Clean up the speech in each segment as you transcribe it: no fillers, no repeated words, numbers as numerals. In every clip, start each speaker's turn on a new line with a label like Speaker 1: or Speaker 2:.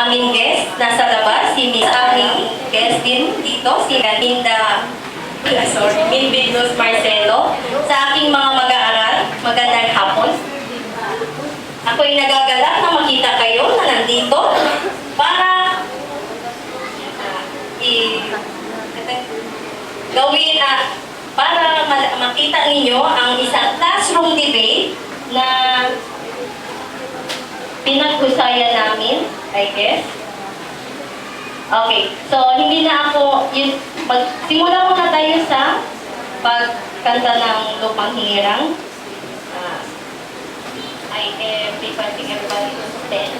Speaker 1: aming guest nasa labas, si Miss aming guest din dito, si Linda Minbignos Marcelo. Sa aking mga mag-aaral, magandang hapon. Ako'y nagagalak na makita kayo na nandito para para makita ninyo ang isang classroom debate na pinaghusayan namin, I guess. Okay, so hindi na ako, magsimula muna tayo sa pagkanta ng Lupang Hinirang. I am requesting everybody to stand.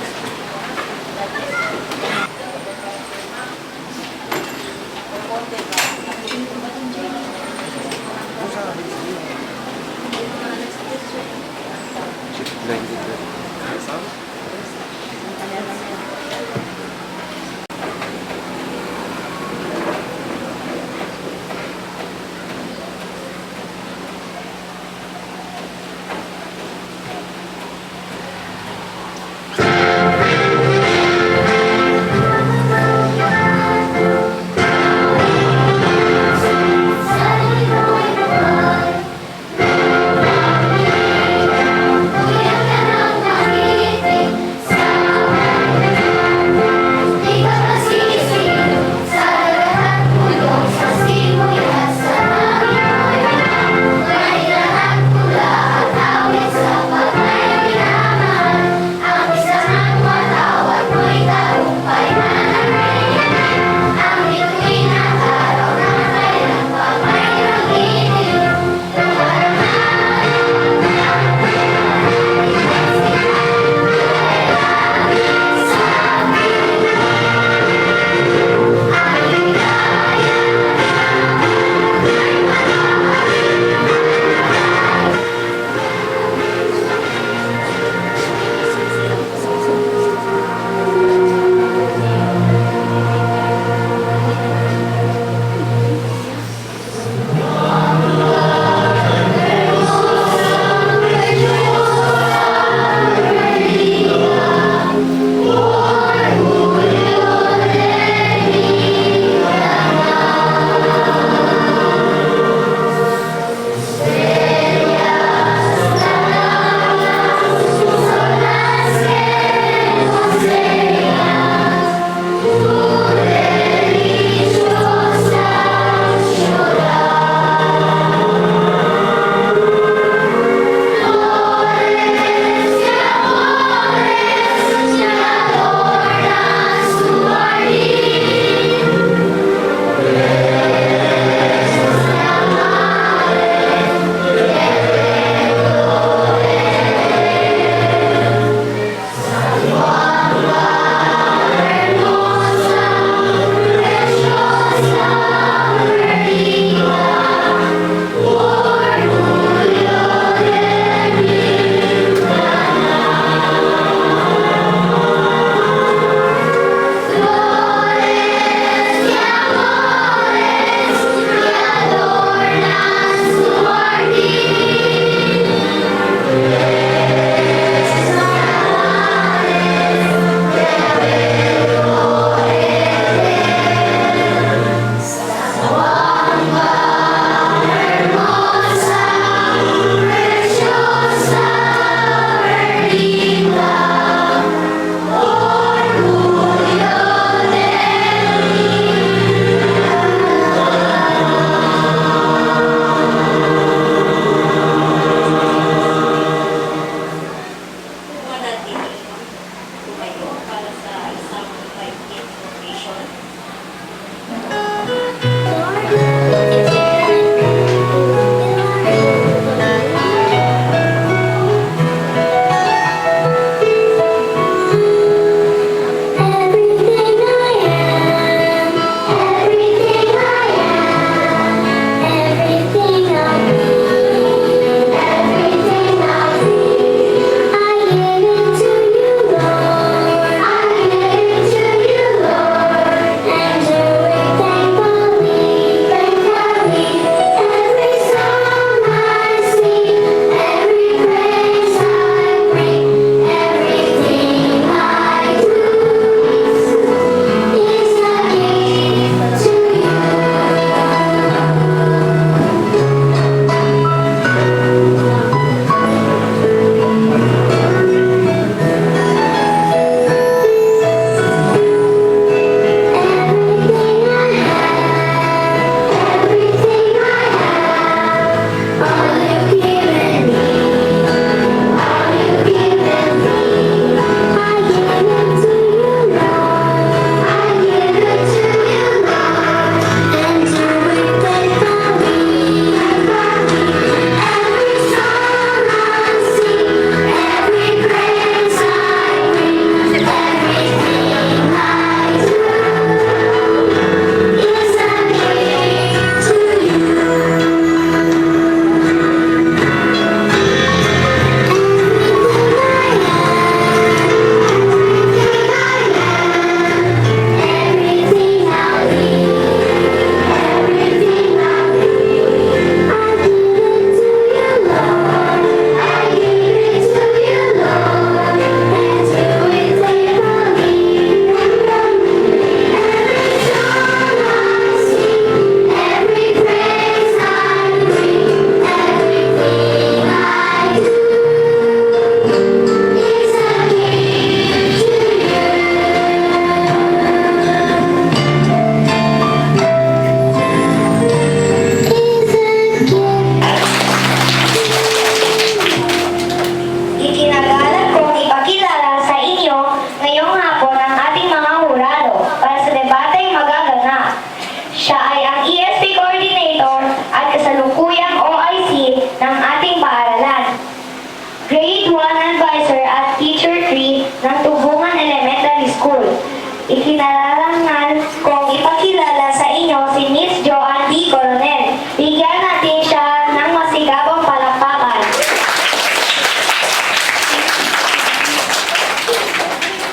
Speaker 2: Ikinalalangan kong ipakilala sa inyo si Miss Joanne D. Coronel. Bigyan natin siya ng masigabong palakpakan.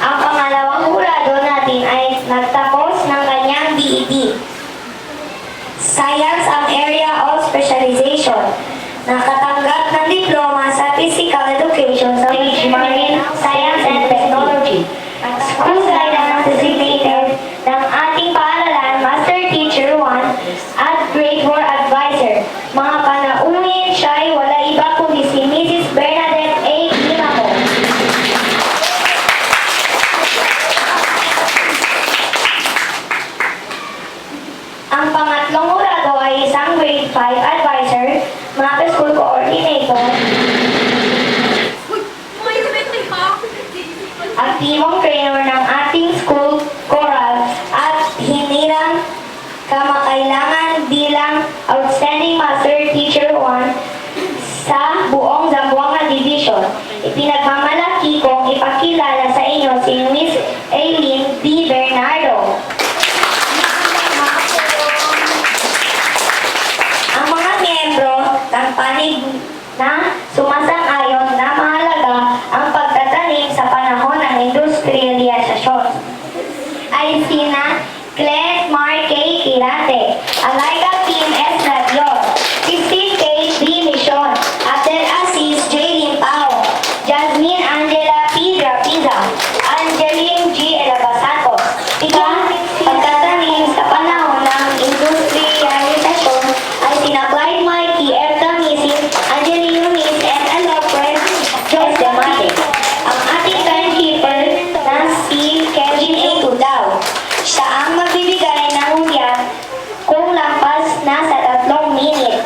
Speaker 2: Ang pangalawang hurado natin ay nagtapos ng kanyang BEd. Science ang area of specialization. Nakatanggap ng diploma sa Physical Education sa Marine Science and Technology. Ang school guide ang designated ng ating paaralan, Master Teacher 1 at Grade 4 Advisor. Mga panauhin siya ay wala iba kundi si Mrs. Bernadette A. Limamo. Ang pangatlong hurado ay isang Grade 5 Advisor, mga school coordinator, aktiwong trainer ng ating school choral at hinirang kamakailangan bilang Outstanding Master Teacher 1 sa buong Zamboanga Division. Ipinagmamalaki kong ipakilala sa inyo si Miss Aileen B. Bernardo. Ang mga miyembro ng panig na sumasang-ayon na mahalaga ang pagtatanim sa panahon ng industrialisasyon ay sina Glenn Mark K. Kirate, Alaika Kim S. Nadyor, Christine K. B. Mission, Abdel Aziz J. Limpao, Jasmine Angela P. Drapiza, Angeline G. Elabasato. Pagtatanim sa panahon ng industrialisasyon ay sina Clyde Mikey F. Tamisin, Angeline Yunis, and Alfred Jose Demate. Ang ating timekeeper na si Kevin A. Tudao. Siya ang magbibigay ng hudyat kung lampas na sa 3 minute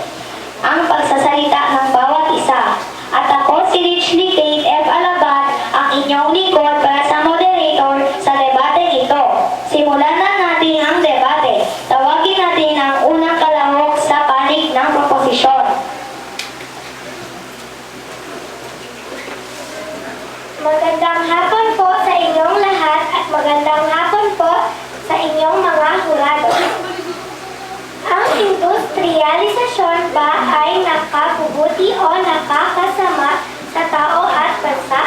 Speaker 2: ang pagsasalita ng bawat isa. At ako si Richly Kate F. Alabat, ang inyong lingkod para sa moderator sa debate ito. Simulan na natin ang debate. Tawagin natin ang unang kalahok sa panig ng proposisyon. Magandang hapon po sa inyong lahat at magandang hapon po sa inyong mga hurado. Ang industrialisasyon ba ay nakabubuti o nakakasama sa tao at bansa?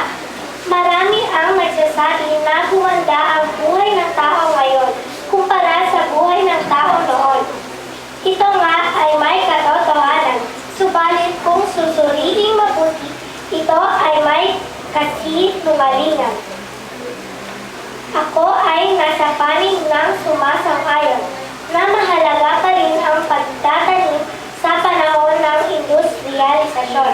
Speaker 2: Marami ang nagsasabi na gumanda ang buhay ng tao ngayon kumpara sa buhay ng tao noon. Ito nga ay may katotohanan, subalit kung susuriing mabuti, ito ay may kasinungalingan. Ako ay nasa panig ng sumasang-ayon na mahalaga pa rin ang pagtatanim sa panahon ng industrialisasyon.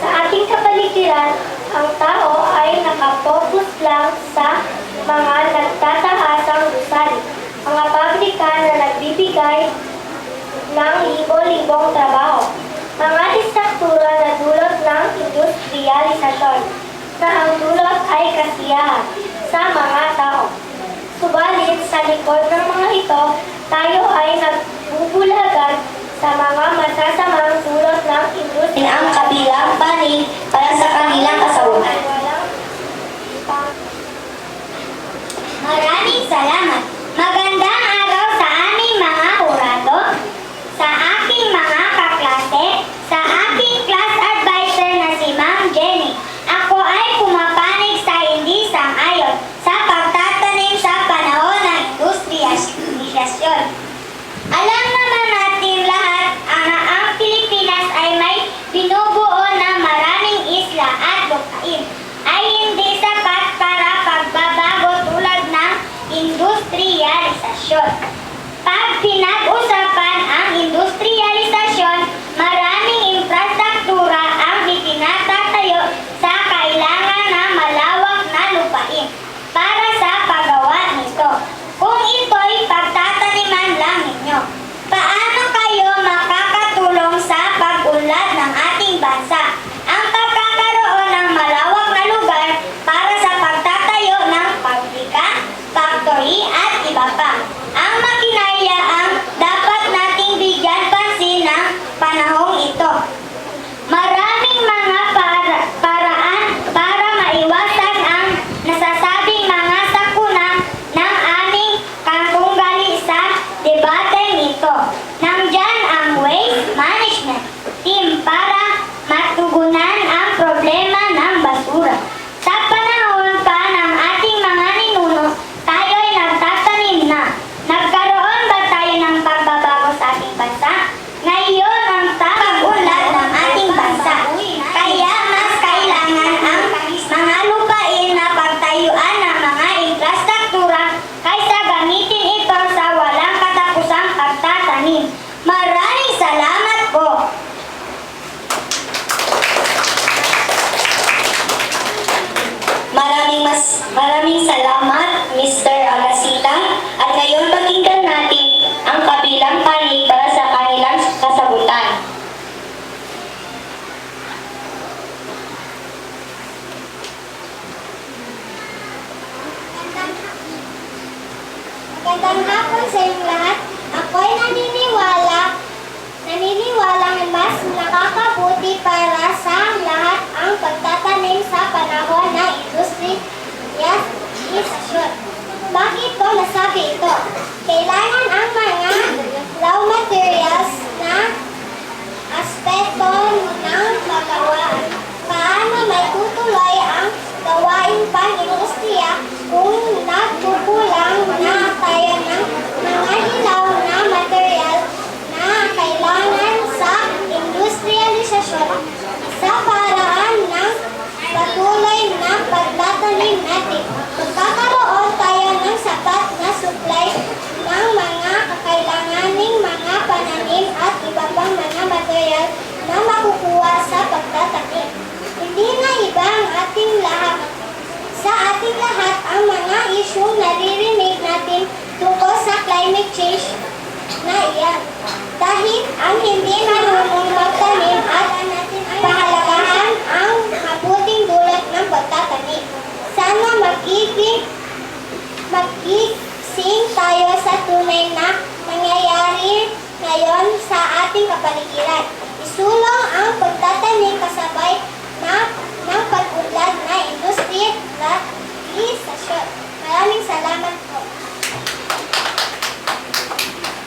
Speaker 2: Sa ating kapaligiran, ang tao ay nakapokus lang sa mga nagtataasang gusali, mga pabrika na nagbibigay ng libo-libong trabaho, mga distruktura na dulot ng industrialisasyon, na ang dulot ay kasiyahan sa mga tao. Subalit sa likod ng mga ito, tayo ay nagbubulagan sa mga masasamang dulot ng industriya. Ang kabilang panig para sa kanilang kasagutan. Maraming salamat. Magandang araw sa aming mga hurado, sa aking mga kaklase, sa aking class advisor na si Ma'am Jenny. Ako ay pumapanig sa hindi sang-ayon sa pagtatanim sa panahon ng industrialisasyon. Alam naman natin lahat ang Pilipinas ay may binubuo na maraming isla at lupain ay hindi sapat para pagbabago tulad ng industrialisasyon. Pag pinag-usapan ang industrialisasyon, maraming infrastruktura ang itinatatayo sa kailangan na malawak na lupain para sa paggawa nito. Kung ito'y pagtataniman lang ninyo, paano kayo makakatulong sa pag-unlad ng ating bansa? Ang pagkakaroon ng malawak na lugar para sa pagtatayo ng pabrika, factory at iba pa. Ang makinarya ang dapat nating bigyan pansin ng panahong ito. Maraming mga paraan para maiwasan ang nasasabing mga sakuna ng Magandang hapon sa inyong lahat. Ako'y naniniwalang mas nakakabuti para sa lahat ang pagtatanim sa panahon ng industrialisasyon. Bakit ko nasabi ito? Kailangan ang mga raw materials na aspeto ng pagawaan. Paano may tutuloy ang gawain pang-industriya kung nagkukulang na tayo ng mga hilaw na material na kailangan sa industrialisasyon sa paraan ng patuloy na pagtatanim natin. Magkakaroon tayo ng sapat na supply ng mga kakailanganing mga pananim at iba pang mga material na makukuha sa pagtatanim. Hindi na iba ang ating lahat. Sa ating lahat ang mga isyong naririnig natin tungkol sa climate change na iyan. Dahil ang hindi marunong magtanim at pahalagahan ang mabuting dulot ng pagtatanim. Sana magising tayo sa tunay na nangyayari ngayon sa ating kapaligiran. Isulong ang pagtatanim kasabay ng pag-unlad na industrialisasyon. Maraming salamat po.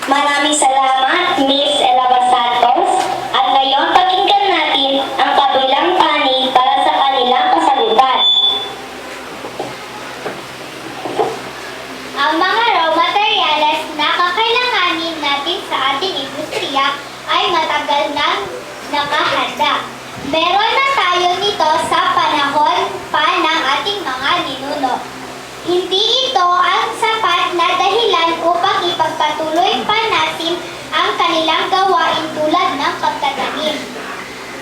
Speaker 1: Maraming salamat, Miss Elaba Santos. At ngayon, pakinggan natin ang kabilang panig para sa kanilang kasagutan.
Speaker 2: Ang mga raw materials na kakailanganin natin sa ating industriya ay matagal nang nakahanda. Meron na tayo nito sa panahon pa ng ating mga ninuno. Hindi ito ang sapat na dahilan upang ipagpatuloy pa natin ang kanilang gawain tulad ng pagtatanim.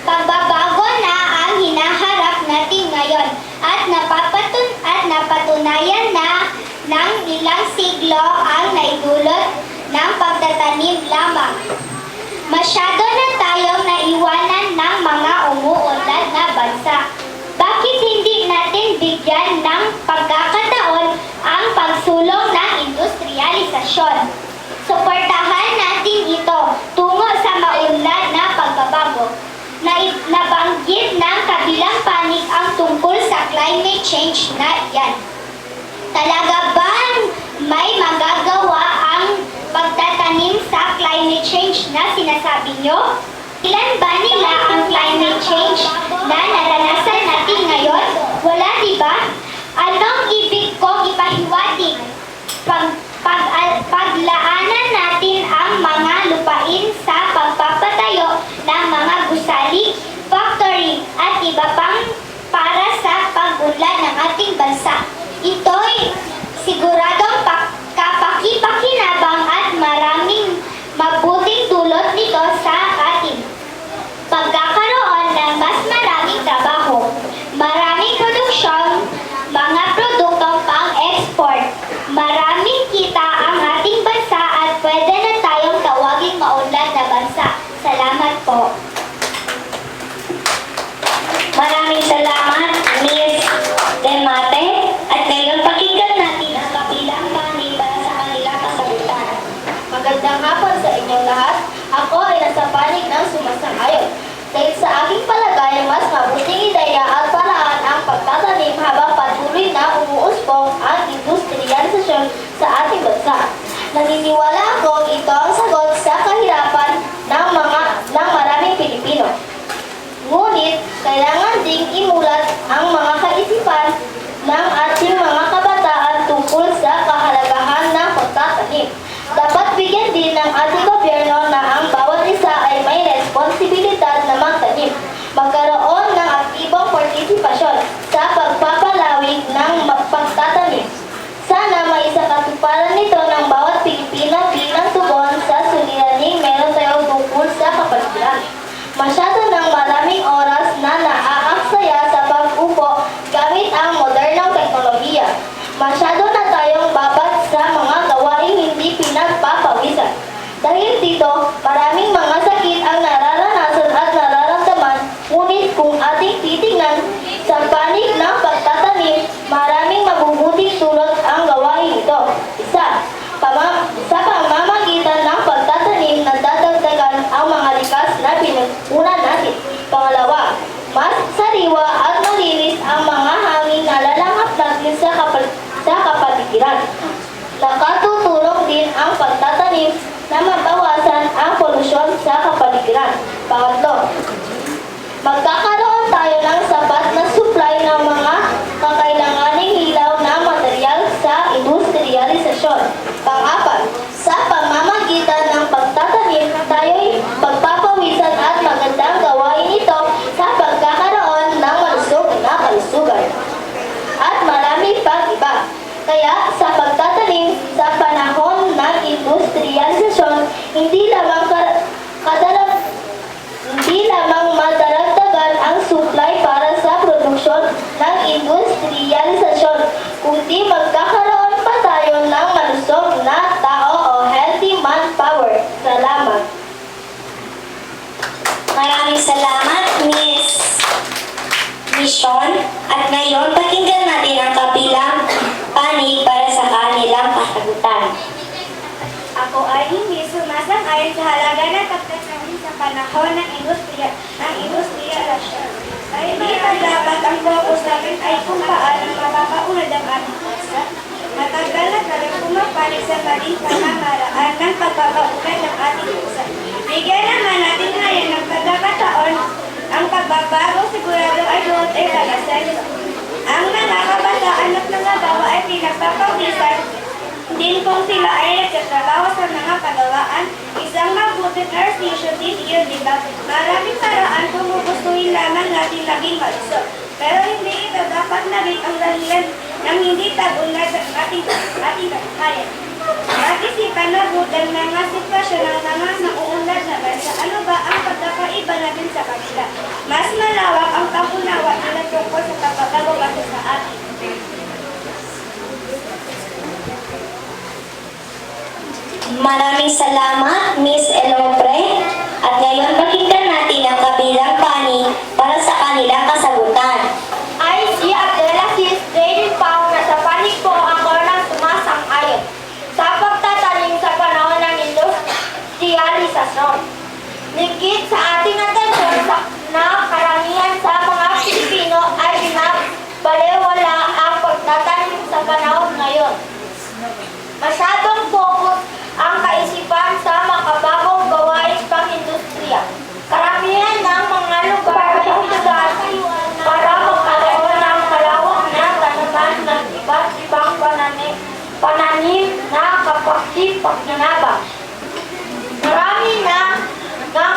Speaker 2: Pagbabago na ang hinaharap natin ngayon at napatunayan na ng ilang siglo ang naidulot ng pagtatanim lamang. Masyado na tayong naiwanan ng mga umuunlad na bansa. Bakit hindi natin bigyan ng pagkakataon ang pagsulong ng industrialisasyon? Suportahan natin ito tungo sa maunlad na pagbabago. Nabanggit ng kabilang panig ang tungkol sa climate change na iyan. Talaga bang may magagawa ang pagtatanim sa climate change na sinasabi nyo? Ilan ba nila ang climate change na naranasan natin ngayon? Wala, diba? Anong ibig kong ipahiwatig? Paglaanan natin ang mga lupain sa pagpapatayo ng mga gusali, factory at iba pang para sa pag-unlad ng ating bansa. Ito'y siguradong kapaki-pakinabang at maraming mabuting dulot nito sa atin. Pagkakaroon ng mas maraming trabaho, maraming produksyon, mga produktong pang-export, maraming kita ang ating bansa at pwede na tayong tawaging maunlad na bansa. Salamat po.
Speaker 1: Maraming salamat, Miss Demate. At ngayon, pakinggan natin ang kabilang panig para sa kanilang kasagutan.
Speaker 3: Magandang hapon sa inyong lahat. Ako ay nasa panig ng sumasang-ayon. Dahil sa aking palagay, mas mabuting ideya at paraan ang pagtatanim habang patuloy na umuusbong ang industrialisasyon sa ating bansa. Naniniwala akong ito ang sagot sa kahirapan ng maraming Pilipino. Ngunit, kailangan ding imulat ang mga kaisipan ng ating mga kabataan tungkol sa kahalagahan ng pagtatanim. Dapat bigyan din ng ating gobyerno na ang bawat isa ay may responsibilidad na magtanim. Magkaroon ng aktibong partisipasyon sa pagpapalawig ng pagtatanim. Sana may isakatuparan nito ng bawat Pilipino bilang tugon sa suliraning meron tayo tungkol sa kapaligiran. Masyado ng maraming oras na naaaksaya sa pag-upo gamit ang modernong teknolohiya. Masyado na tayong babad sa mga gawaing hindi pinagpapawisan. Dahil dito, maraming mga sakit ang nararanasan at nararamdaman, ngunit kung ating titingnan sa panig ng pagtatanim, maraming mabubuting dulot ang gawain ito. Isa, na mabawasan ang polusyon sa kapaligiran. Pangatlo, magkakaroon tayo ng sapat na supply ng mga kakailanganing ilaw na material sa industrialisasyon. Pang-apat, sa pamamagitan ng pagtatanim, tayo'y pagpapawisan at magandang gawain ito sa pagkakaroon ng malusog na kalusugan. At marami pang iba. Kaya sa pagtatanim sa panahon ng industrialisasyon, hindi lamang madaragdagan ang supply para sa produksyon ng industrialisasyon, kundi magkakaroon pa tayo ng malusog na tao o healthy manpower. Salamat.
Speaker 2: Maraming salamat, Miss Sean. At ngayon, pakinggan natin ang kabilang panig para sa kanilang kasagutan.
Speaker 4: Ako ay hindi sumasang-ayon sa halaga ng pagtatanim sa panahon ng industrialisasyon. Dahil dapat ang focus natin ay kung paano mapapaunad ang ating bansa. Matagal na talang pumapanig sa maling pamamaraan ng pagpapaunad ng ating bansa. Bigyan naman natin ngayon ng pagkakataon ang pagbabago sigurado ay doon ay lalasan. Ang mga kabataan at mga gawa ay pinagpapawisan din kung sila ay nagtatrabaho sa mga pagawaan, isang mabuting ersisyo din iyon, di ba? Maraming paraan kung gustuhin lamang natin naging malusog. Pero hindi ito dapat naging ang dahilan ng hindi tagunlad sa ating kaya. At-isipan na budang mga sitwasyon ng mga nauunlad na bansa. Ano ba ang pagkakaiba natin sa kanila? Mas malawak ang pangunawa nila tungkol sa pagbabago kasi sa atin.
Speaker 2: Maraming salamat, Miss Elopre. At ngayon, pakinggan natin ang kabilang panig para sa kanilang kasagutan.
Speaker 3: Ay si Adela Sis David Pao na sa panig po ako ng sumasang-ayon sa pagtatanim sa panahon ng industrialisasyon. Lingkit sa ating atensyon na karamihan sa mga Pilipino ay binabalewala ang pagtatanim sa panahon ngayon. Masyadong focus ang kaisipan sa makabagong gawain pang-industriya. Karamihan ng mga lugar ay hinagaan para magkaroon ng malawak na tanaman ng iba't ibang pananim na kapakinabangan. Marami na ng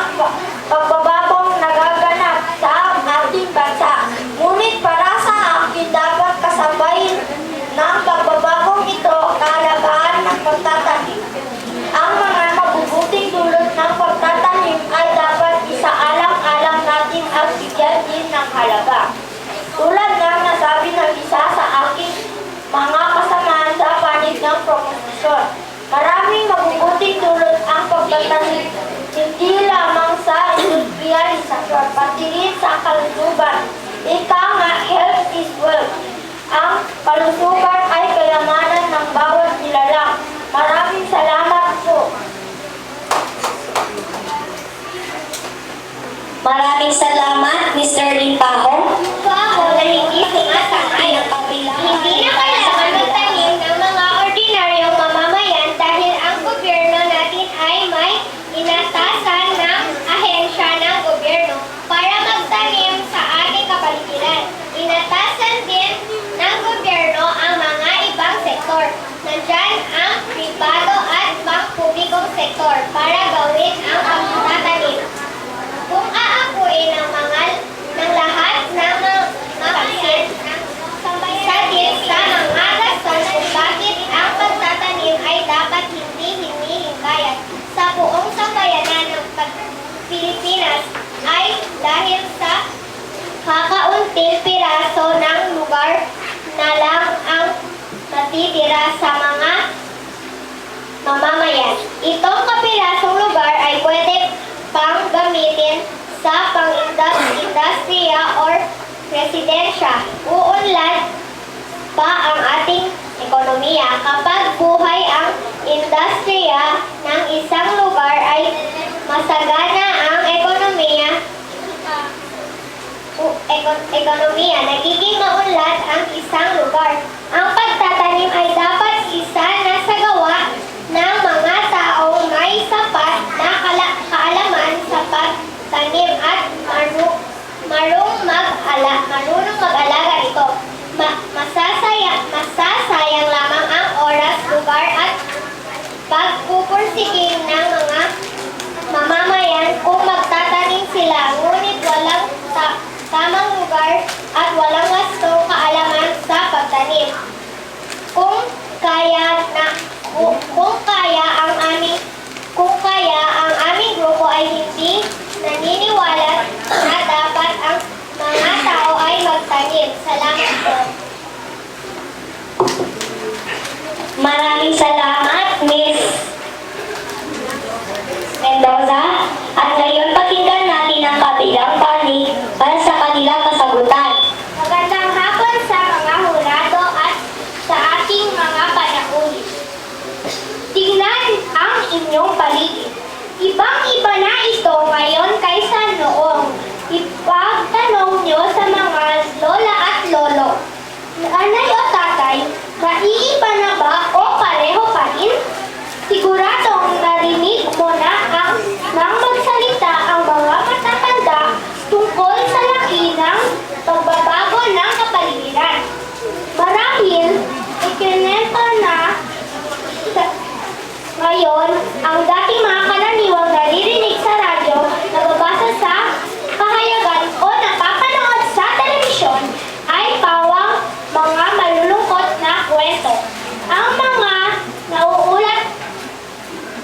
Speaker 3: pagbabagong nagaganap sa ating bansa. Ngunit para sa akin, dapat kasabayin ng pagbabagong ito kahalagahan ng pagtatanim. Ang mga mabubuting dulot ng pagtatanim ay dapat isaalang-alang natin at bigyan din ng halaga. Tulad ng nasabi ng isa sa aking mga kasamaan sa panig ng proposisyon, maraming mabubuting dulot ang pagtatanim, hindi lamang sa industrialisasyon, pati rin sa kalusugan. Ika nga, health is wealth. Ang kalusugan ay kayamanan ng bawat nilalang. Maraming salamat po.
Speaker 2: Maraming salamat, Mr. Limpaho.
Speaker 3: Ako na hindi sumasang-ayon. Hindi na kailangan magtanim ng mga ordinaryong mamamayan dahil ang gobyerno natin ay may inatasan ng ahensya ng gobyerno para magtanim sa ating kapaligiran. Inatasan din ng gobyerno ang mga ibang sektor. Nandyan ang pribado at pang-publikong sektor para gawin ang pagtatanim. Kung aakuin ng lahat ng makasin, isa din sa mga rason kung bakit ang pagtatanim ay dapat hindi hinihingayat sa buong sambayanan ng Pilipinas ay dahil sa kakaunting piraso ng lugar na lang ang natitira sa mga mamamayan. Itong kapirasong lugar ay pwede pang gamitin sa pang-industriya or residensya. Uunlad pa ang ating ekonomiya. Kapag buhay ang industriya ng isang lugar ay masagana ang ekonomiya, nagiging maunlad ang isang lugar. Ang pagtatanim ay dapat isa na sa gawa ng mga taong may
Speaker 2: Maraming salamat, Miss Mendoza. At ngayon pakinggan natin ang kabilang panig para sa kanilang kasagutan.
Speaker 3: Magandang hapon sa mga hurado at sa ating mga panauhin. Tingnan ang inyong paligid. Ibang-iba na ito ngayon kaysa noong. Ipagtanong nyo sa mga lola at lolo. Nanay o tatay, naiiba na ba o pareho pa rin? Siguradong narinig mo na nang magsalita ang mga matatanda tungkol sa laki ng pagbabago ng kapaligiran. Marahil, ikinento na ngayon ang dating mga karaniwang naririnig sa radyo, nababasa sa pahayagan o napapanood sa telebisyon ay pawang mga malulungkot na kwento. Ang mga nauulat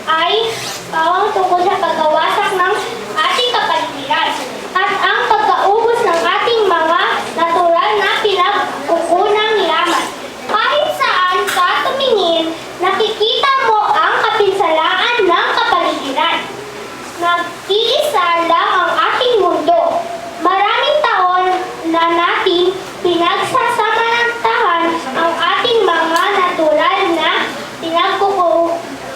Speaker 3: ay pawang tungkol sa pagkawasak ng ating kapaligiran at ang pagkaubos ng ating mga natural na pinagkukunang yaman. Kahit saan ka tumingin, nakikita mo ang kapinsalaan ng kapaligiran. Nag-iisa lang ang ating mundo. Maraming taon na natin pinagsasamantahan ang ating mga natural na pinagkukunang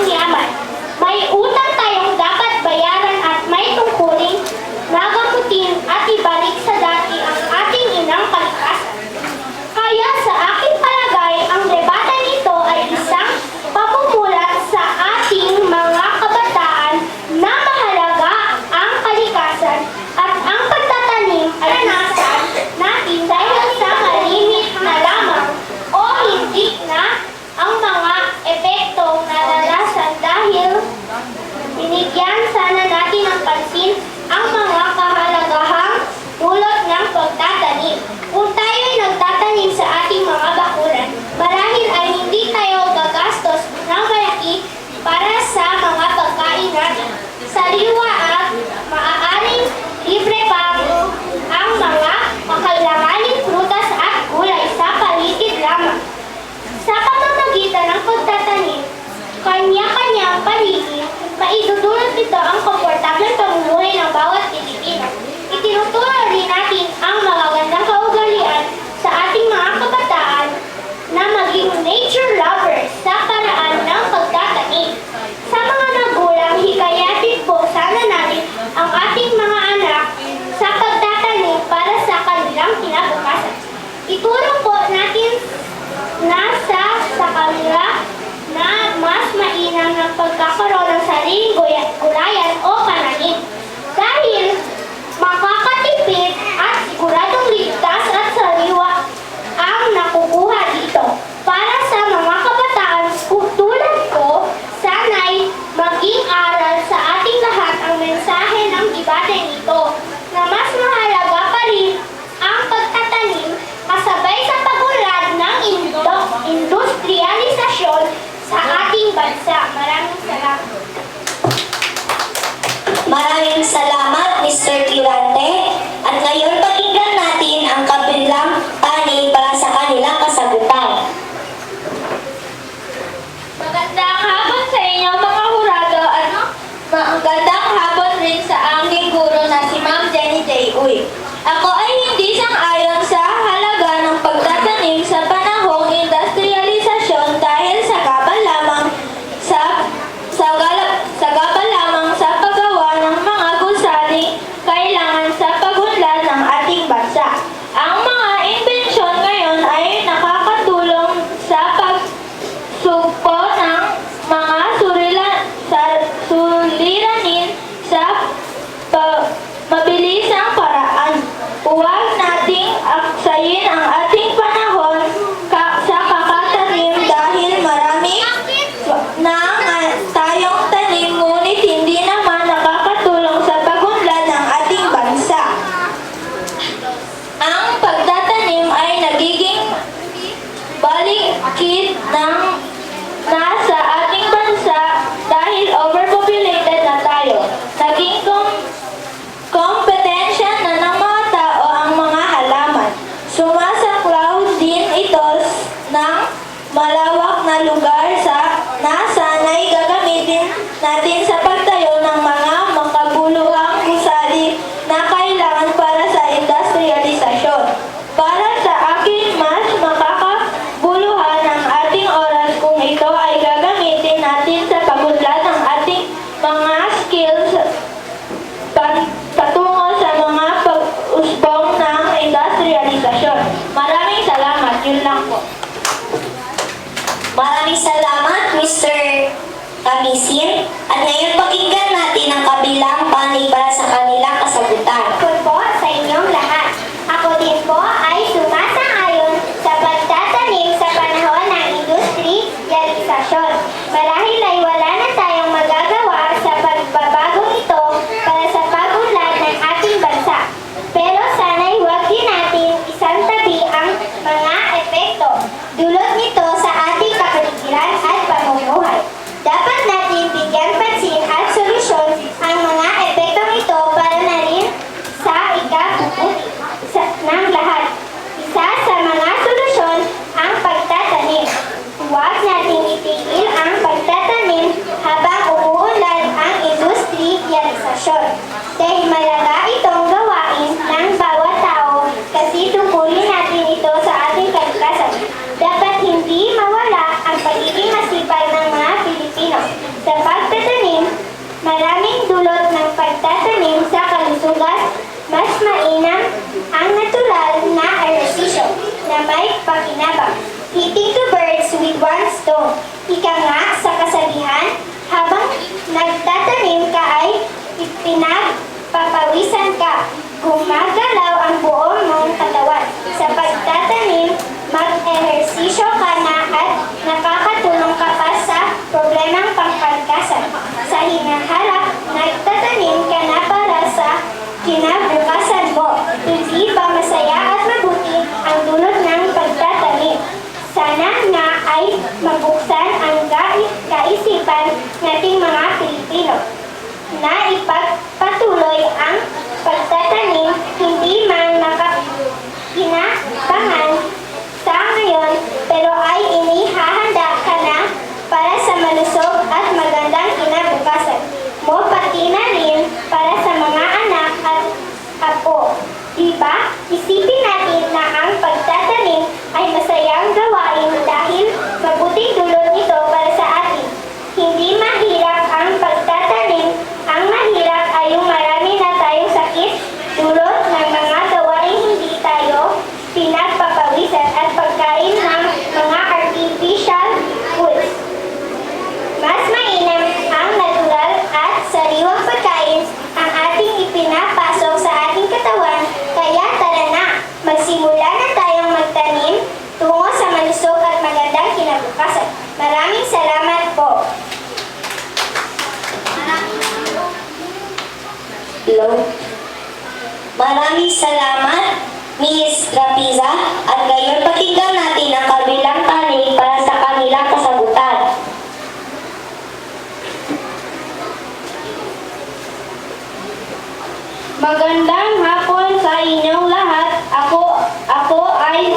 Speaker 3: yaman. May utang tayong dapat bayaran at may tungkuling nagamutin at ibalik sa dati ang ating inang kalikasan. Kaya sa aking palagay, ang debate nito ay isang pamumulat sa ating mga kabataan na mahalaga ang kalikasan at ang pagtatanim ay naranasan natin dahil sa malimit na lamang o hindi na ang mga epektong naranasan dahil binigyan sana natin ng pansin ang mga kahalagahang dulot ng pagtatanim. Kung tayo ay nagtatanim sa ating mga bakuran, marahil ay hindi tayo gagastos ng malaki para sa mga pagkain natin. Sariwa at maaaring libre pa ang mga makailanganing prutas at gulay sa paligid lamang. Sa pamamagitan ng pagtatanim, kanya-kanyang paligid, maidudulot nito ang komportableng pamumuhay ng bawat Pilipino. Itinuturo rin natin ang magagandang kaugalian sa ating mga kabataan na maging nature lovers sa paraan ng pagtatanim. Sa mga magulang, hikayatin po sana natin ang ating mga anak sa pagtatanim para sa kanilang kinabukasan. Ituro po natin sa kanila na mas mainam ng pagkakaroon ng sariling gulayan o pananim. Dahil makakatipid at siguradong ligtas at sariwa ang nakukuha dito. Para sa mga kabataan tulad ko, sana'y maging aral sa ating lahat ang mensahe ng debate nito na mas mahalaga pa rin ang pagtatanim kasabay sa pagunlad ng industrialisasyon sa ating bansa. Maraming salamat.
Speaker 2: Maraming salamat, Mr. Tirante. At ngayon pakinggan natin ang kabilang panig para sa kanilang kasagutan.
Speaker 1: Magandang hapon sa inyo mga hurado at magandang hapon rin sa aking guro na si Ma'am Jenny J. Uy. Ako ay hindi sang-ayon sa halaga ng pagtatanim sa panahong industrialisasyon dahil sagabal lamang sa paggawa ng mga gusali kailangan sa pagunlad ng ating bansa. Ang mga imbensyon ngayon ay nakakatulong sa pagsugpo ng mga suliranin sa mabilisang paraan. Huwag nating aksayin ang ating panahon sa kakatanim dahil marami na tayong tanim ngunit hindi naman nakakatulong sa pagunlad ng ating bansa. Ang pagtatanim ay nagiging balikid ng
Speaker 2: lugar na sana'y gagamitin natin sa pagtayo ng mga makabuluhang gusali na kailangan para sa industrialisasyon. Para sa akin, mas makakabuluhan ang ating oras kung ito ay gagamitin natin sa pag-unlad ng ating mga skills patungo sa mga pag-usbong ng industrialisasyon. Maraming salamat. Yun lang po.
Speaker 3: Maraming salamat, Mr. Kamisin. At ngayon pakinggan natin ang kabilang panig para sa kanilang kasagutan.
Speaker 2: Ako po sa inyong lahat. Ako din po ay sumasang-ayon sa pagtatanim sa panahon ng industrialisasyon. Marahil ay wala na tayong magagawa sa pagbabagong ito para sa pag-unlad ng ating bansa. Pero sana'y huwag din natin isang tabi ang mga epekto dulot nito sa ating kapaligiran at pamumuhay. Dapat natin bigyan pansin at solusyon ang mga epektong ito para na rin sa ikabubuti ng lahat. Isa sa mga solusyon ang pagtatanim. Huwag nating itigil ang pagtatanim habang umuunlad ang industrialisasyon. Dahil malaga itong gawain ng bawat tao kasi tungkulin natin ito sa ating kalikasan. Dapat hindi mawala ang pagiging masipag ng mga Pilipino. Sa pagtatanim, maraming dulot ng pagtatanim sa kalusugan, mas mainam ang natural na ehersisyo na may pakinabang. Hitting two birds with one stone. Ika nga sa kasabihan, habang nagtatanim ka ay pinagpapawisan ka. Gumagalaw ang buong mong katawan. Sa pagtatanim, mag-ehersisyo ka na at nakakatulong ka pa sa problemang pangkalikasan. Sa hinaharap, nagtatanim ka na para sa kinabukasan mo. Hindi ba masaya at mabuti ang dulot ng pagtatanim? Sana nga ay mabuksan ang kaisipan nating mga Pilipino na ipagpatuloy ang pagtatanim, hindi man makakinabangan sa ngayon, pero ay inihahanda ka na para sa malusog at magandang kinabukasan mo, pati na rin para sa mga anak at apo. Diba? Isipin natin na ang pagtatanim ay masayang gawain dahil mabuting dulot nito para sa atin. Hindi mahirap ang pagtatanim. Ang mahirap ay yung marami na tayong sakit, dulot ng mga gawain hindi tayo pinagpapawisan at pagkain ng mga artificial foods. Mas mainam ang natural at sariwang pagkain ang ating ipinapasok sa ating katawan, kaya tara na, magsimula na tayong magtanim tungo sa malusog at magandang kinabukasan. Maraming salamat po.
Speaker 3: Hello. Maraming salamat, Miss Rapiza. At ngayon pakinggan natin ang kabilang panig para sa kanilang kasagutan.
Speaker 2: Magandang hapon sa inyong lahat. Ako ay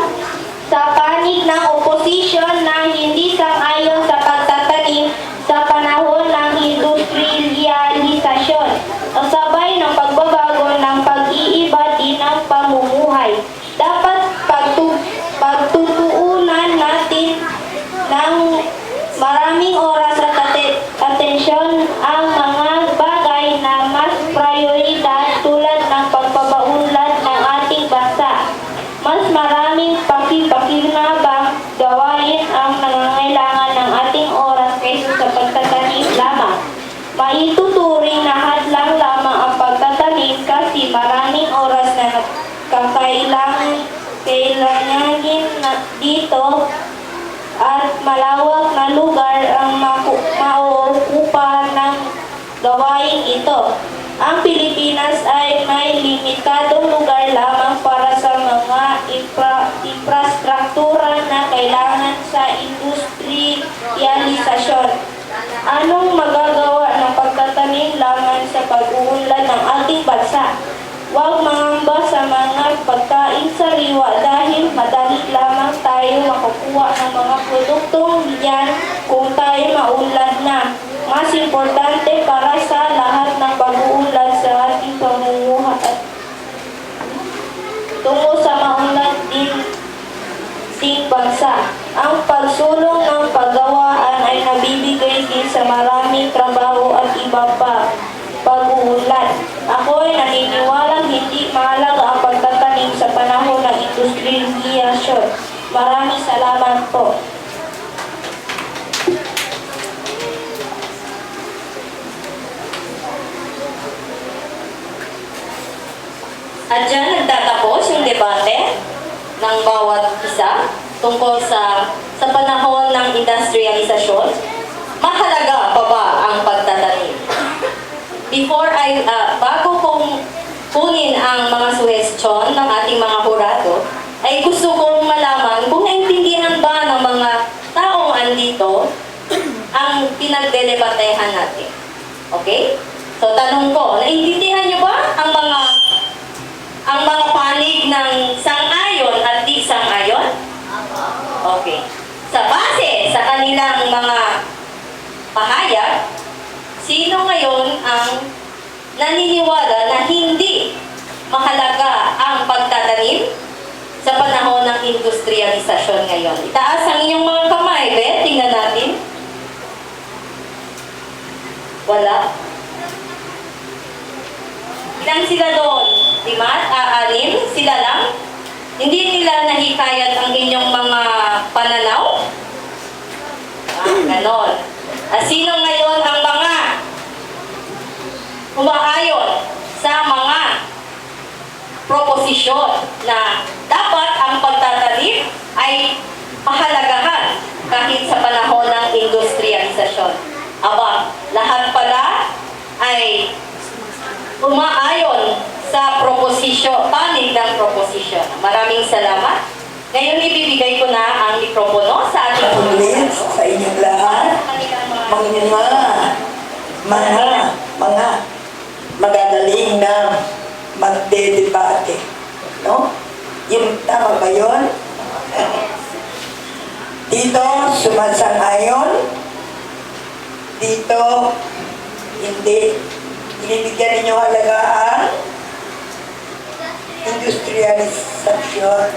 Speaker 2: sa panig ng oposisyon na hindi sang-ayon sa pagtatanim sa panahon ng industrialisasyon. Kasabay ng pagbabago ng pag-iiba din ng pamumuhay. Dapat pagtutuunan natin ng maraming oras at atensyon ang mga bagay na mas prioridad tulad ng pagpapaunlad ng ating bansa. Mas maraming pakikinabang gawain ang nangangailangan ng ating oras kaysa sa pagtatanim lamang. Maituturing na hadlang lamang ang pagtatanim kasi maraming oras na kailangan dito at malawak na lugar ang mauukupan ng gawain ito. Ang Pilipinas ay may limitadong lugar lamang para sa mga infrastruktura na kailangan sa industrialisasyon. Anong magagawa ng pagtatanim lamang sa pag-uunlad ng ating bansa?
Speaker 4: Huwag mangamba sa mga pagkain sariwa dahil madali lamang tayo makukuha ng mga produktong yan kung tayo maunlad na. Mas importante para sa lahat ng pag-uunlad sa ating pamumuhay at tungo sa maunlad ting bansa. Ang pagsulong ng paggawaan ay nabibigay din sa maraming trabaho at iba pa pag-uunlad. Ako ay naniniwalang hindi mahalaga ang pagtatanim sa panahon ng industrialisasyon. Maraming salamat po.
Speaker 1: At dyan nagtatapos yung debate ng bawat isa tungkol sa panahon ng industrialisasyon. Mahalaga pa ba ang pagtatanim? Bago kong kunin ang mga suhestyon ng ating mga hurado, ay gusto kong malaman kung naintindihan ba ng mga taong andito ang pinagdedebatehan natin. Okay? So, tanong ko, naintindihan niyo ba ang mga panig ng sang-ayon at di sang-ayon? Okay. Sa base sa kanilang mga pahayag, sino ngayon ang naniniwala na hindi mahalaga ang pagtatanim sa panahon ng industrialisasyon ngayon? Itaas ang inyong mga kamay, tingnan natin. Wala. Ilan sila doon? 5? 6? Sila lang? Hindi nila nahikayat ang inyong mga pananaw? Ganon. Sino ngayon ang mga umaayon sa mga proposisyon na dapat ang pagtatanim ay pahalagahan kahit sa panahon ng industrialisasyon? Aba, lahat pala ay umaayon sa panig ng proposisyon. Maraming salamat. Ngayon ibibigay ko na ang mikropono sa ating
Speaker 5: Ulit sa inyong lahat, mga magagaling na magdedebate. No? Yung tama ba yun? Dito, sumasang-ayon. Dito, hindi. Binibigyan ninyo halaga ang industrialisasyon.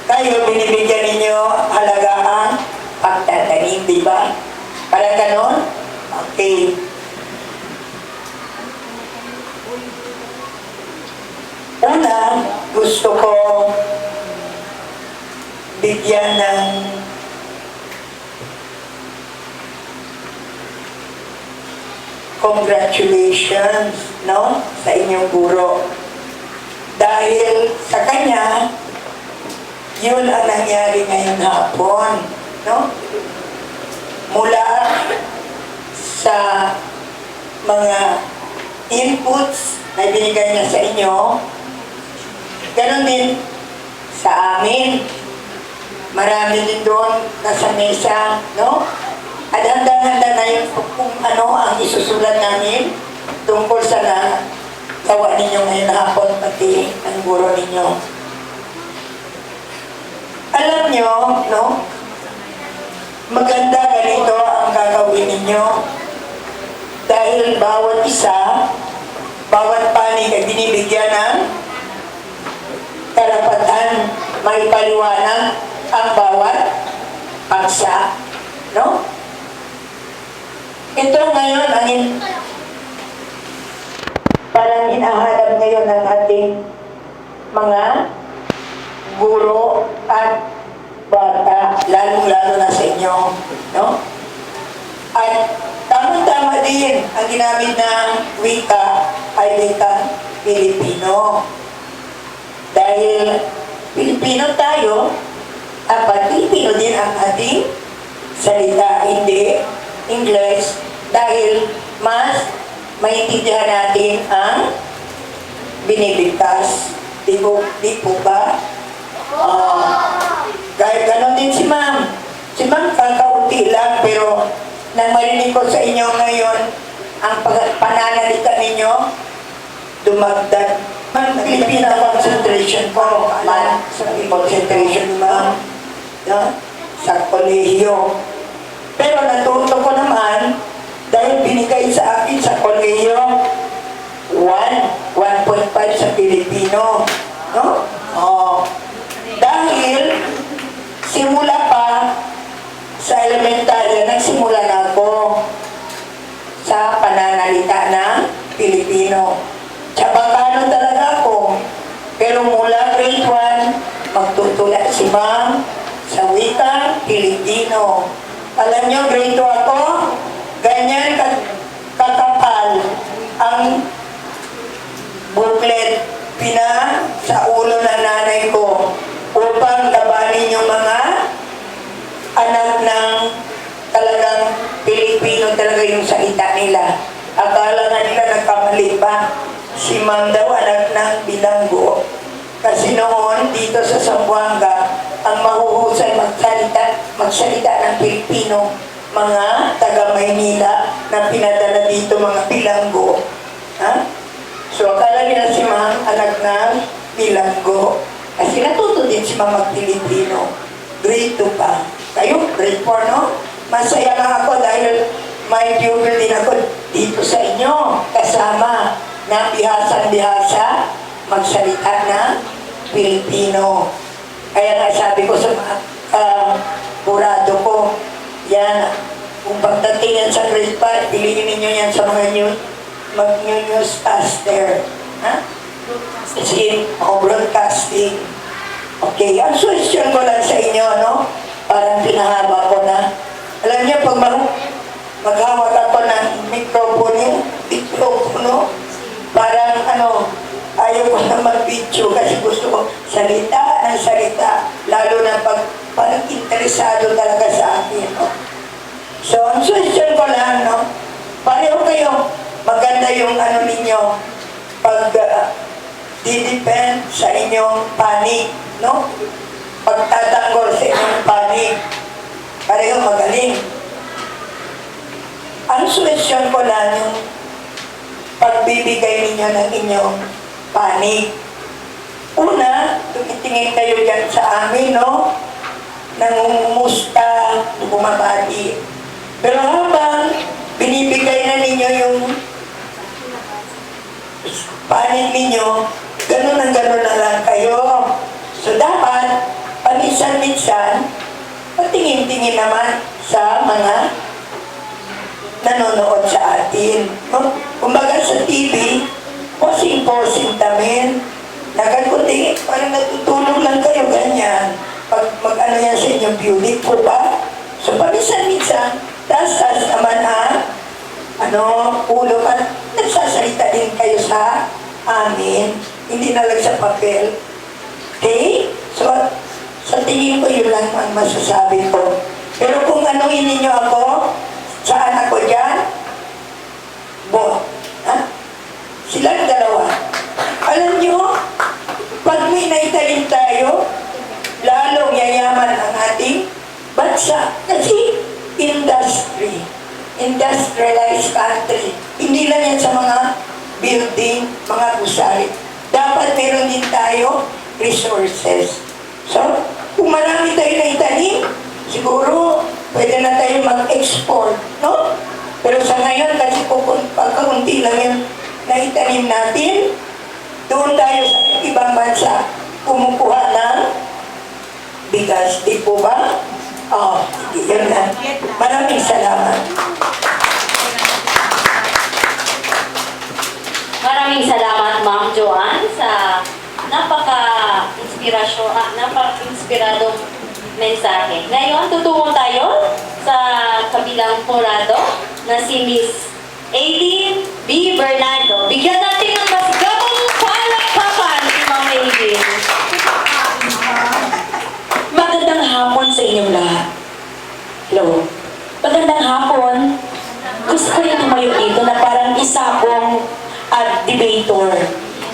Speaker 5: Kayo, binibigyan ninyo halaga ang pagtatanim, di ba? Parang ganon? Okay. Una, gusto ko bigyan ng congratulations, no? Sa inyong guro. Dahil sa kanya, yun ang nangyari ngayong hapon, no? Mula sa mga inputs na binigay niya sa inyo, ganon din sa amin. Marami din doon nasa mesa, no? At handa-handa na yun kung ano ang isusulat namin tungkol sa gawa ninyo ngayon hapon, pati ang guro ninyo. Alam nyo, no? Maganda ganito ang gagawin ninyo. Dahil bawat isa, bawat panig ay binibigyan ng karapatan, may paliwanag ang bawat paksa, no? Ito ngayon ang parang hinahanap ngayon ng ating mga guro at bata, lalong-lalo na sa inyo, no? At tamang-tama din ang ginamit ng wika ay wika Pilipino. Dahil Pilipino tayo, at Pilipino din ang ating salita, hindi English, dahil mas maintindihan natin ang binibigkas. Di po ba? Kahit ganon din si ma'am. Si ma'am kakaunti lang, pero nang marinig ko sa inyo ngayon, ang pananalita ninyo, dumagdag. Filipino concentration ko. Concentration, ma'am. No? Sa kolehiyo. Pero natuto ko naman, dahil binigay sa akin sa kolehiyo, 1.5 sa Pilipino. No? Oh. Dahil, simula pa sa elementarya, nagsimula na ako sa pananalita ng Pilipino. Tsabakano talaga ako. Pero mula grade 1, magtutula si ma'am sa wikang Pilipino. Alam nyo, grade 2 ako, ganyan kakapal ang booklet sa ulo ng nanay ko upang labanin yung mga anak ng talagang Pilipino talaga yung salita nila. Akala nga nila nagkamali pa. Si ma'am daw anak ng bilanggo. Kasi noon dito sa Zamboanga, ang mahuhusay magsalita ng Pilipino, mga taga Maynila na pinadala dito mga bilanggo. Ha? So akala nila si ma'am anak ng bilanggo. Kasi natuto din si ma'am mag-Pilipino. Grade 2 pa. Kayo, grade 4, no? Masaya lang ako dahil may pupil din ako dito sa inyo. Kasama na bihasa magsalita ng Pilipino. Kaya nga sabi ko sa mga kurado ko, yan, kung pagdating yan sa grade 5, piliin ninyo yan sa mga newscaster. Ha? Kasi, broadcasting. Okay, ang suggestion ko lang sa inyo, no? Parang pinahaba ko na. Alam niyo, pag maghawak ako ng mikropono, parang ayaw ko na mag-video kasi gusto ko salita ng salita, lalo na parang interesado talaga sa akin, no? So, ang suggestion ko lang, no? Pareho kayo, maganda yung ninyo, pag didepend sa inyong panig, no? Pagtatanggol sa inyong panig, pareho magaling. Ang suggestion ko lang yung pagbibigay ninyo ng inyong panig. Una, tumitingin kayo dyan sa amin, no? Nangungumusta, bumabati. Pero habang binibigay na ninyo yung panig ninyo, ganun na lang kayo. So dapat, paminsan-minsan, patingin-tingin naman sa mga nanonood sa atin. No? Kumbaga sa TV, posing-posing tamin. Nagkakunti, parang natutulog lang kayo ganyan. Pag mag-ano yan sa inyong beautiful ba? So paminsan-minsan, tas naman ulo ka, nagsasalita din kayo sa amin. Hindi na lang sa papel. Okay? So, sa tingin ko yun lang ang masasabi ko. Pero kung anuhin ninyo ako, saan ako dyan? Ha? Silang dalawa. Alam nyo, pag may naitalim tayo, lalong yayaman ang ating bansa. Kasi industrialized country. Hindi lang yan sa mga building, mga gusali. Dapat meron din tayo resources. So, kung marami tayo na itanim, siguro pwede na tayo mag-export, no? Pero sa ngayon, kasi pagkakunti lang yung naitanim natin, doon tayo sa ibang bansa kumukuha ng bigas. Di po ba? Yun na. Maraming salamat.
Speaker 1: Maraming salamat, Ma'am Joanne, sa napaka-inspiradong mensahe. Ngayon, tutungo tayo sa kabilang kurado na si Miss Aideen B. Bernardo. Bigyan natin ng masigabong palakpakan si Ma'am Aideen.
Speaker 6: Magandang hapon sa inyong lahat. Hello. Magandang hapon. Gusto ko yung tumayo dito na parang isa akong debator.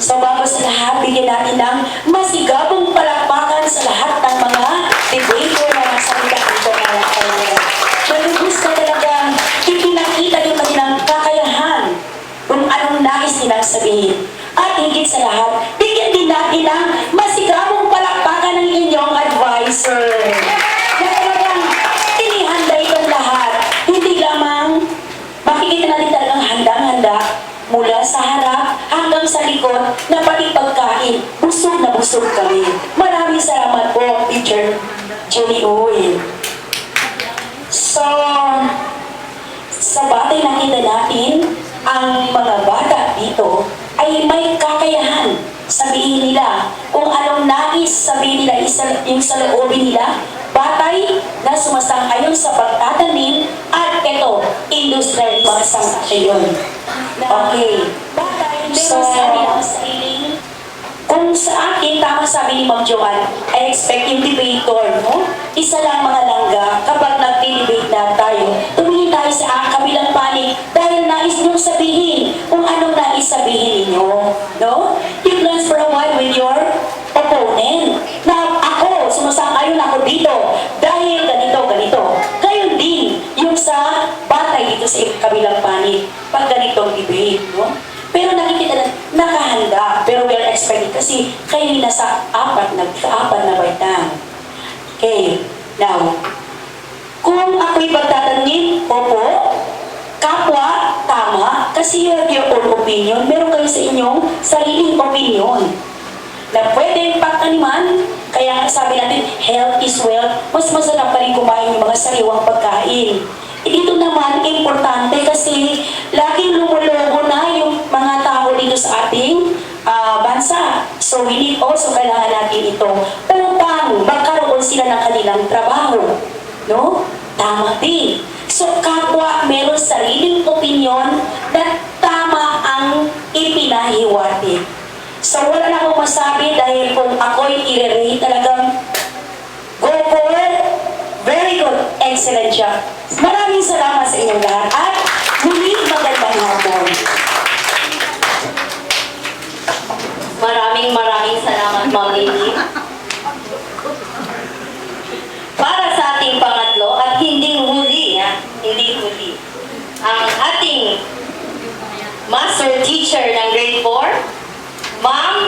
Speaker 6: So bago sa lahat, bigyan natin ng masigabong palakpakan sa lahat ng mga debator na nasalita dito para kayo. Malubos na talagang ipinakita yung kanilang kakayahan kung anong nais nilang sabihin. At higit higit sa lahat, bigyan din natin ng masigabong palakpakan ng inyong advisor. Na talagang inihanda itong lahat. Hindi lamang makikita natin talagang handang-handa mula sa harap hanggang sa likod na pati pagkain. Busog na busog kami. Maraming salamat po, Teacher Jenny Owen. So, sa batay nakita natin, ang mga bata dito ay may kakayahan sabihin nila kung anong nais sabihin nila yung sa loobin nila, batay na sumasang-ayon sa pagtatanim at ito, industrial mga sang-ayon. Okay. So, kung sa akin, tama sabi ni Ma'am Joanne, I expect yung debater, no? Isa lang mga langga, kapag nag-debate na tayo, tumingin tayo sa kabilang panig dahil nais niyong sabihin kung anong nais sabihin ninyo, no? You glance for a while with your opponent. Na ako, sumasang-ayon ako dito dahil ganito. Kayo din, yung sa batay dito sa kabilang panig, pag ganitong debate, no? Pero nakikita na nakahanda, pero we are expecting kasi kayo nasa apat na baitang. Okay, now, kung ako'y pagtatanim, opo, kapwa, tama, kasi you have your own opinion, meron kayo sa inyong sariling opinion na pwedeng pagtaniman, kaya sabi natin, health is wealth, mas masarap pa rin kumain yung mga sariwang pagkain. Dito naman, importante kasi laging lumulubo na yung mga tao dito sa ating bansa. So, we need also, kailangan natin ito upang magkaroon sila ng kanilang trabaho. No? Tama din. So, kapwa meron sariling opinion na tama ang ipinahiwatig. So, wala na akong masabi dahil kung ako'y i-rate talagang go for it. Very good. Excellent job. Maraming salamat sa inyong lahat at muli magandang hapon.
Speaker 1: Maraming salamat, Ma'am Lily. Para sa ating pangatlo at hindi huli, ang ating master teacher ng grade 4, Ma'am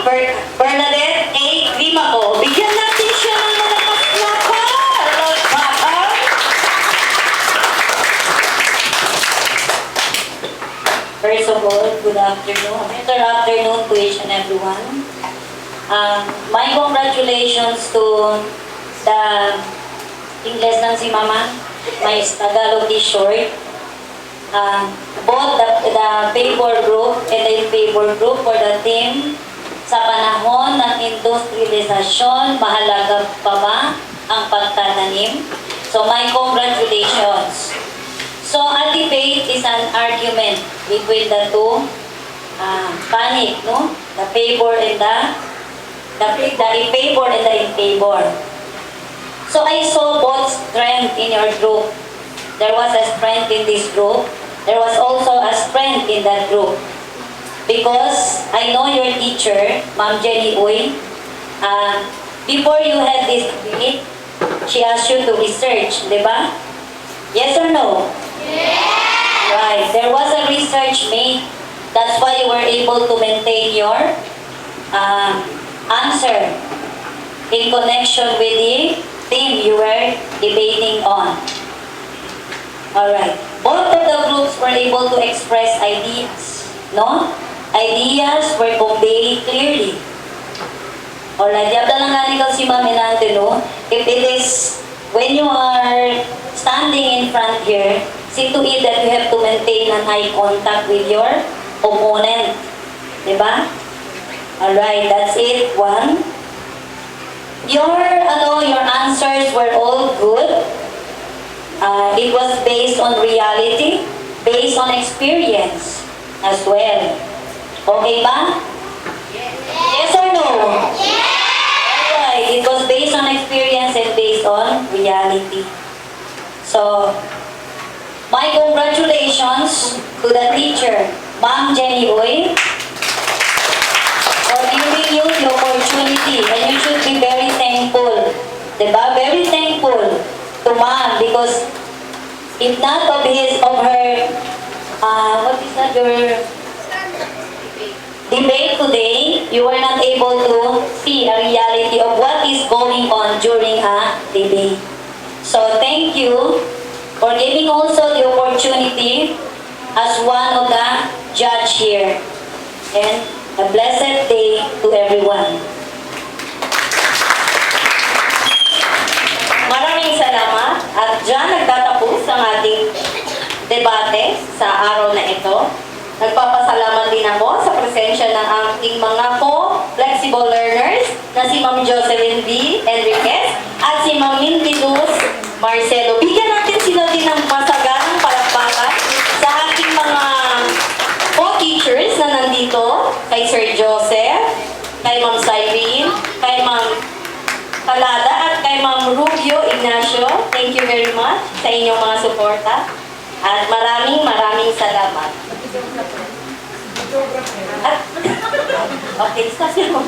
Speaker 1: Bernadette A. Grimaco. Bigyan natin siya ng malakas na palakpakan. First of all, good afternoon. Better afternoon to each and everyone. My congratulations to the English ng si Mama. My Tagalog is short. Both the paper group and the paper group for the team sa panahon ng industrialisasyon, mahalaga pa ba ang pagtatanim? So my congratulations. So a debate is an argument between the two panic, no? The favor and the in favor and the in favor. So I saw both strength in your group. There was a strength in this group. There was also a strength in that group. Because I know your teacher, Ma'am Jenny Uy, before you had this debate, she asked you to research, di ba? Yes or no? Yes! Right. There was a research made. That's why you were able to maintain your answer in connection with the theme you were debating on. Alright. Both of the groups were able to express ideas. No? Ideas were conveyed clearly. Alright. Yabda lang nga ni si Ma'am Enante, no? If it is, when you are standing in front here, see to it that you have to maintain an eye contact with your opponent. Diba? Alright, that's it. One. Your answers were all good. It was based on reality, based on experience as well. Okay ba? Yes or no? Yes! Alright, it was based on experience and based on reality. So, my congratulations to the teacher, Ma'am Jenny Uy, for giving you the opportunity, and you should be very thankful. Diba? Very thankful to Ma'am because if not of her, what is that, your debate today, thank you for giving also the opportunity as one of the judge here. And a blessed day to everyone. Maraming salamat at dyan nagtatapos ang ating debate sa araw na ito. Nagpapasalamat din ako sa presensya ng ating mga co-flexible learners na si Ma'am Jocelyn B. Enriquez at si Ma'am Mindy Luz Marcelo. Bigyan natin sila din ng masaganang palakpakan sa ating mga co-teachers na nandito, kay Sir Joseph, kay Ma'am Cyrene, kay Ma'am Kalada at kay Ma'am Rubio Ignacio. Thank you very much sa inyong mga suporta at maraming salamat. At, okay, stasyon mo.